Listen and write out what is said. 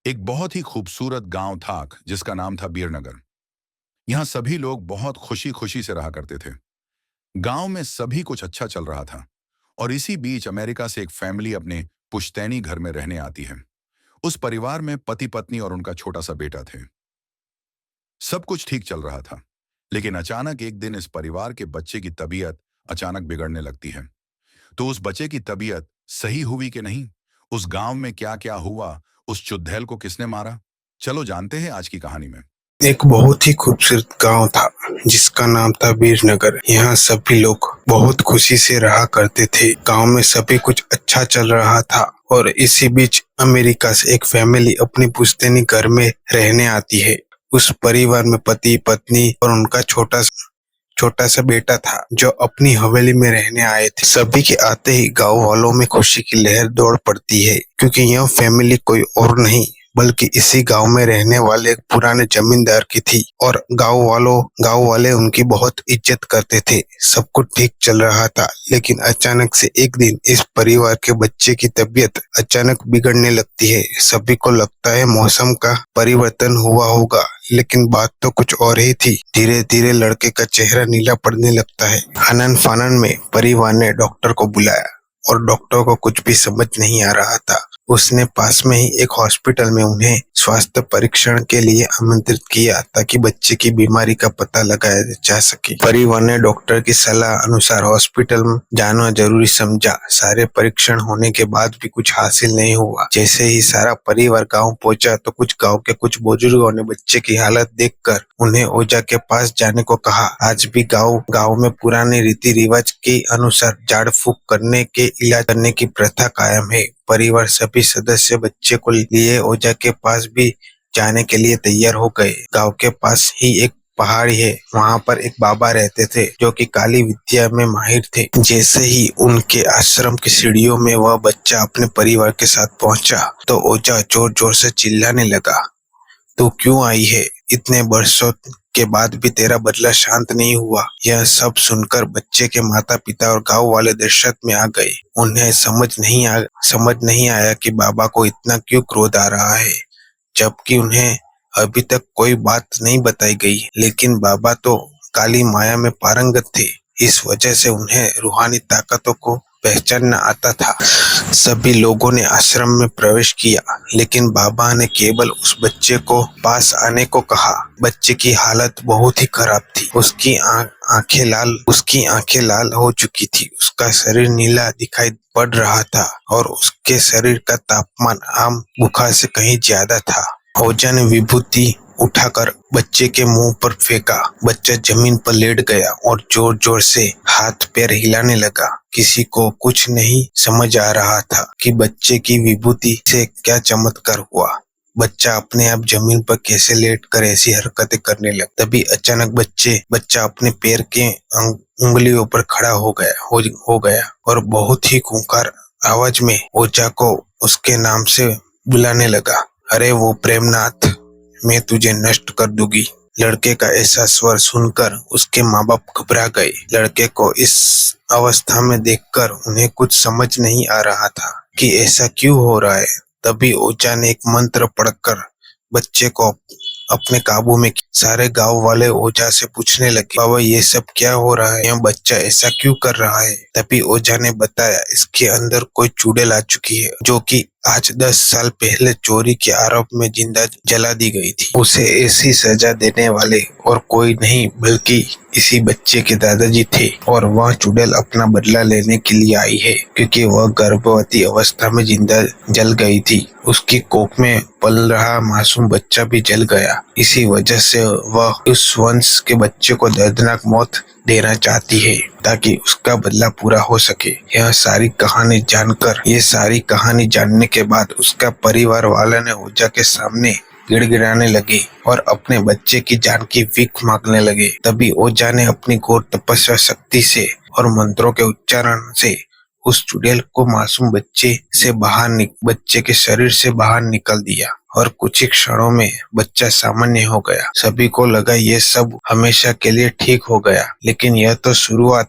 एक बहुत ही खूबसूरत गांव था जिसका नाम था बीरनगर। यहाँ सभी लोग बहुत खुशी खुशी से रहा करते थे। गांव में सभी कुछ अच्छा चल रहा था और इसी बीच अमेरिका से एक फैमिली अपने पुश्तैनी घर में रहने आती है। उस परिवार में पति पत्नी और उनका छोटा सा बेटा थे। सब कुछ ठीक चल रहा था, लेकिन अचानक एक दिन इस परिवार के बच्चे की तबीयत अचानक बिगड़ने लगती है। तो उस बच्चे की तबीयत सही हुई कि नहीं, उस गांव में क्या क्या हुआ, उस चुड़ैल को किसने मारा, चलो जानते हैं आज की कहानी में। एक बहुत ही खूबसूरत गांव था जिसका नाम था वीरनगर। यहाँ सभी लोग बहुत खुशी से रहा करते थे। गांव में सभी कुछ अच्छा चल रहा था और इसी बीच अमेरिका से एक फैमिली अपनी पुश्तैनी घर में रहने आती है। उस परिवार में पति पत्नी और उनका छोटा सा बेटा था जो अपनी हवेली में रहने आए थे। सभी के आते ही गांव वालों में खुशी की लहर दौड़ पड़ती है, क्योंकि यह फैमिली कोई और नहीं बल्कि इसी गांव में रहने वाले एक पुराने जमींदार की थी। और गांव वाले उनकी बहुत इज्जत करते थे। सब कुछ ठीक चल रहा था, लेकिन अचानक से एक दिन इस परिवार के बच्चे की तबीयत अचानक बिगड़ने लगती है। सभी को लगता है मौसम का परिवर्तन हुआ होगा, लेकिन बात तो कुछ और ही थी। धीरे धीरे लड़के का चेहरा नीला पड़ने लगता है। आनन फानन में परिवार ने डॉक्टर को बुलाया और डॉक्टर को कुछ भी समझ नहीं आ रहा था। उसने पास में ही एक हॉस्पिटल में उन्हें स्वास्थ्य परीक्षण के लिए आमंत्रित किया ताकि बच्चे की बीमारी का पता लगाया जा सके। परिवार ने डॉक्टर की सलाह अनुसार हॉस्पिटल में जाना जरूरी समझा। सारे परीक्षण होने के बाद भी कुछ हासिल नहीं हुआ। जैसे ही सारा परिवार गांव पहुंचा तो गांव के कुछ बुजुर्गों ने बच्चे की हालत देखकर उन्हें ओझा के पास जाने को कहा। आज भी गांव में पुराने रीति रिवाज के अनुसार झाड़ फूक करने के इलाज करने की प्रथा कायम है। परिवार सभी सदस्य बच्चे को लिए ओझा के पास भी जाने के लिए तैयार हो गए। गांव के पास ही एक पहाड़ी है, वहां पर एक बाबा रहते थे जो कि काली विद्या में माहिर थे। जैसे ही उनके आश्रम की सीढ़ियों में वह बच्चा अपने परिवार के साथ पहुंचा तो ओझा जोर जोर से चिल्लाने लगा, तू क्यों आई है? इतने वर्षों के बाद भी तेरा बदला शांत नहीं हुआ। यह सब सुनकर बच्चे के माता पिता और गांव वाले दहशत में आ गए। उन्हें समझ नहीं आया कि बाबा को इतना क्यों क्रोध आ रहा है, जबकि उन्हें अभी तक कोई बात नहीं बताई गई। लेकिन बाबा तो काली माया में पारंगत थे, इस वजह से उन्हें रूहानी ताकतों को पहचानना आता था। सभी लोगों ने आश्रम में प्रवेश किया, लेकिन बाबा ने केवल उस बच्चे को पास आने को कहा। बच्चे की हालत बहुत ही खराब थी। उसकी आंखें लाल हो चुकी थी, उसका शरीर नीला दिखाई पड़ रहा था और उसके शरीर का तापमान आम बुखार से कहीं ज्यादा था। ओझा ने विभूति उठाकर बच्चे के मुंह पर फेंका। बच्चा जमीन पर लेट गया और जोर जोर से हाथ पैर हिलाने लगा। किसी को कुछ नहीं समझ आ रहा था कि बच्चे की विभूति से क्या चमत्कार हुआ। बच्चा अपने आप जमीन पर कैसे लेटकर ऐसी हरकतें करने लगा। तभी अचानक बच्चा अपने पैर के उंगलियों पर खड़ा हो गया और बहुत ही खूंखार आवाज में ओझा को उसके नाम से बुलाने लगा। अरे वो प्रेमनाथ, मैं तुझे नष्ट कर दूंगी। लड़के का ऐसा स्वर सुनकर उसके माँ बाप घबरा गए। लड़के को इस अवस्था में देखकर उन्हें कुछ समझ नहीं आ रहा था कि ऐसा क्यों हो रहा है। तभी ओझा ने एक मंत्र पढ़कर बच्चे को अपने काबू में किया। सारे गांव वाले ओझा से पूछने लगे, बाबा ये सब क्या हो रहा है? यह बच्चा ऐसा क्यों कर रहा है? तभी ओझा ने बताया, इसके अंदर कोई चुड़ैल आ चुकी है जो कि आज 10 साल पहले चोरी के आरोप में जिंदा जला दी गई थी। उसे ऐसी सजा देने वाले और कोई नहीं बल्कि इसी बच्चे के दादाजी थे, और वह चुड़ैल अपना बदला लेने के लिए आई है, क्योंकि वह गर्भवती अवस्था में जिंदा जल गई थी। उसकी कोख में पल रहा मासूम बच्चा भी जल गया। इसी वजह से वह उस वंश के बच्चे को दर्दनाक मौत देना चाहती है ताकि उसका बदला पूरा हो सके। ये सारी कहानी जानने के बाद उसका परिवार वाले ने ओझा के सामने गिड़गिड़ाने लगे और अपने बच्चे की जान की भीख मांगने लगे। तभी ओझा ने अपनी घोर तपस्या शक्ति से और मंत्रों के उच्चारण से उस चुड़ैल को मासूम बच्चे के शरीर से बाहर निकल दिया और कुछ ही क्षणों में बच्चा सामान्य हो गया। सभी को लगा ये सब हमेशा के लिए ठीक हो गया, लेकिन यह तो शुरुआत